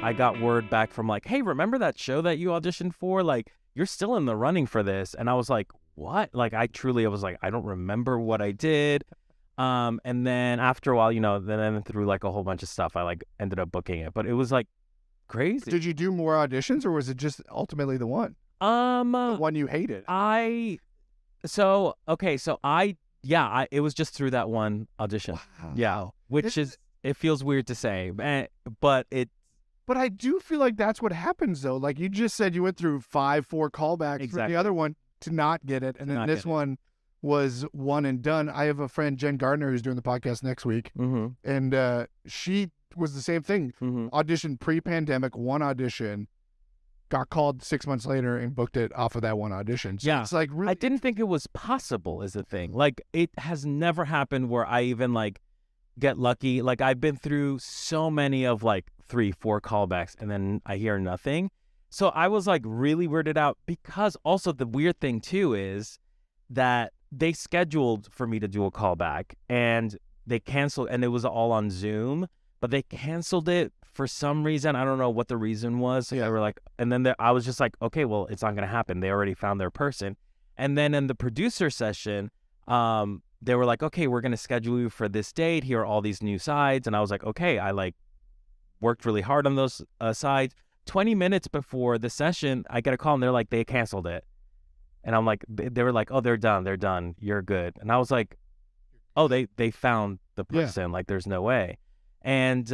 I got word back from like, hey, remember that show that you auditioned for? Like, you're still in the running for this. And I was like, what? Like, I was like, I don't remember what I did. And then after a while, then through like a whole bunch of stuff, I like ended up booking it. But it was like crazy. Did you do more auditions, or was it just ultimately the one? The one you hated. it was just through that one audition. Wow. Yeah, which it feels weird to say, but it. But I do feel like that's what happens, though. Like you just said, you went through 4 callbacks from the other one to not get it, and then this one was one and done. I have a friend, Jen Gardner, who's doing the podcast next week, and she was the same thing. Auditioned pre-pandemic, one audition, got called 6 months later, and booked it off of that one audition. So it's like really. I didn't think it was possible, is the thing. Like it has never happened where I even like get lucky. Like I've been through so many of like 3-4 callbacks, and then I hear nothing. So I was like really weirded out, because also the weird thing too is that they scheduled for me to do a callback and they canceled, and it was all on Zoom, but they canceled it for some reason. I don't know what the reason was. So they were like, and then I was just like, okay, well, it's not going to happen. They already found their person. And then in the producer session, they were like, okay, we're going to schedule you for this date. Here are all these new sides. And I was like, okay, I like worked really hard on those sides. 20 minutes before the session, I get a call and they're like, they canceled it. And I'm like, they were like, oh, they're done. You're good. And I was like, oh, they found the person. Like, there's no way. And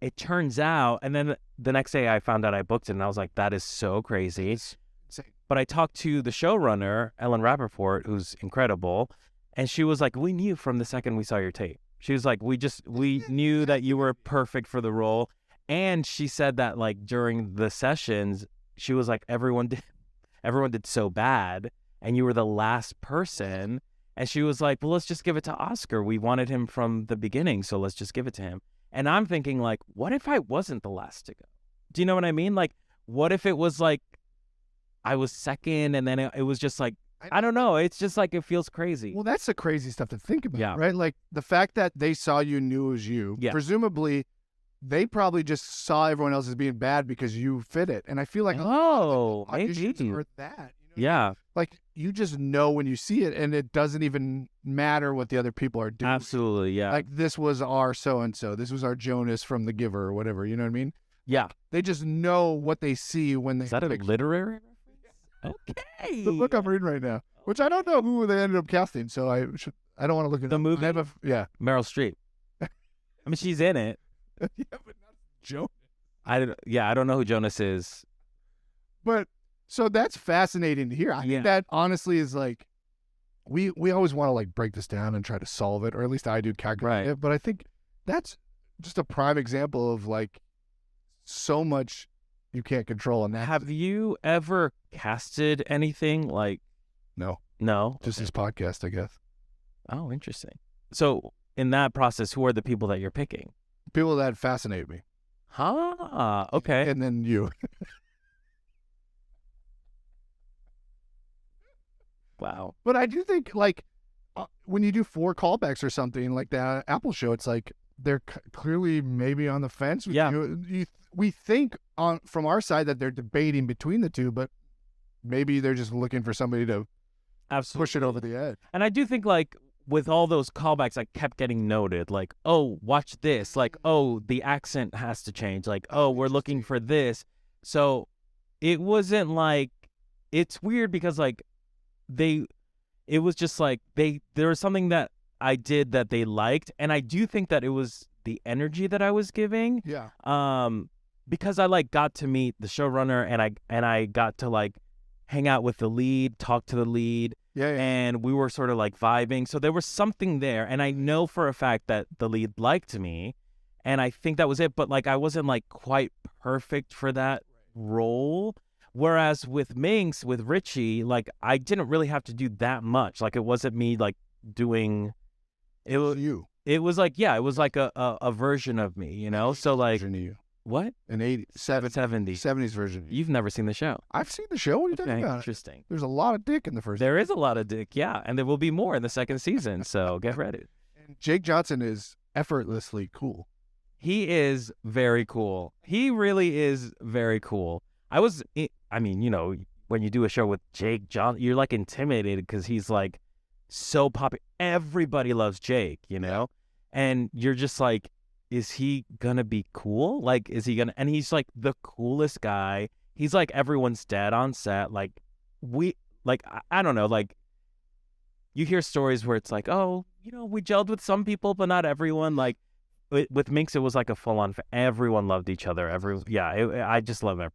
it turns out, and then the next day I found out I booked it, and I was like, that is so crazy. But I talked to the showrunner, Ellen Rapoport, who's incredible, and she was like, we knew from the second we saw your tape. She was like, we knew that you were perfect for the role. And she said that like during the sessions, she was like, everyone did so bad, and you were the last person. And she was like, well, let's just give it to Oscar. We wanted him from the beginning, so let's just give it to him. And I'm thinking like, what if I wasn't the last to go? Do you know what I mean? Like, what if it was like I was second, and then it was just like, I don't know. It's just like, it feels crazy. Well, that's the crazy stuff to think about, right? Like the fact that they saw you, knew it was you. Yeah. Presumably, they probably just saw everyone else as being bad because you fit it. And I feel like maybe or that. You know? Like you just know when you see it, and it doesn't even matter what the other people are doing. Absolutely, yeah. Like this was our so-and-so. This was our Jonas from The Giver or whatever. You know what I mean? Yeah. They just know what they see when they. Is that a literary reference? Okay. The book I'm reading right now, which I don't know who they ended up casting, so I don't want to look at the movie. Meryl Streep. I mean, she's in it. Yeah, but not Jonas. I don't know who Jonas is. But so that's fascinating to hear. I think that honestly is like, we always want to like break this down and try to solve it, or at least I do calculate it. But I think that's just a prime example of like so much you can't control. And that. Have you ever casted anything like? No. Just this podcast, I guess. Oh, interesting. So in that process, who are the people that you're picking? People that fascinate me. Huh. Okay. And then you. Wow. But I do think like when you do 4 callbacks or something like that Apple show, it's like they're clearly maybe on the fence with you. We think from our side that they're debating between the two, but maybe they're just looking for somebody to push it over the edge. And I do think like with all those callbacks, I kept getting noted like, oh, watch this. Like, oh, the accent has to change. Like, oh, we're looking for this. So it wasn't like, it's weird because like it was just like there was something that I did that they liked. And I do think that it was the energy that I was giving. Yeah. Because I like got to meet the showrunner, and I got to like hang out with the lead, talk to the lead. Yeah. And we were sort of like vibing. So there was something there. And I know for a fact that the lead liked me. And I think that was it. But like, I wasn't like quite perfect for that role. Whereas with Minx, with Richie, like I didn't really have to do that much. Like it wasn't me like doing it. Was you. It was like, yeah, it was like a version of me, you know? So like, version of you. What? An 70s version. You've never seen the show. I've seen the show. What are you talking about? Interesting. There's a lot of dick in the first. There is a lot of dick, yeah. And there will be more in the second season, so get ready. And Jake Johnson is effortlessly cool. He is very cool. He really is very cool. I mean, when you do a show with Jake John, you're like intimidated because he's like so popular. Everybody loves Jake, and you're just like, is he gonna be cool? Like, is he gonna? And he's like the coolest guy. He's like everyone's dad on set. Like, I don't know. Like, you hear stories where it's like, oh, we gelled with some people, but not everyone. Like, with Minx, it was like a full on. Everyone loved each other. I just love everyone.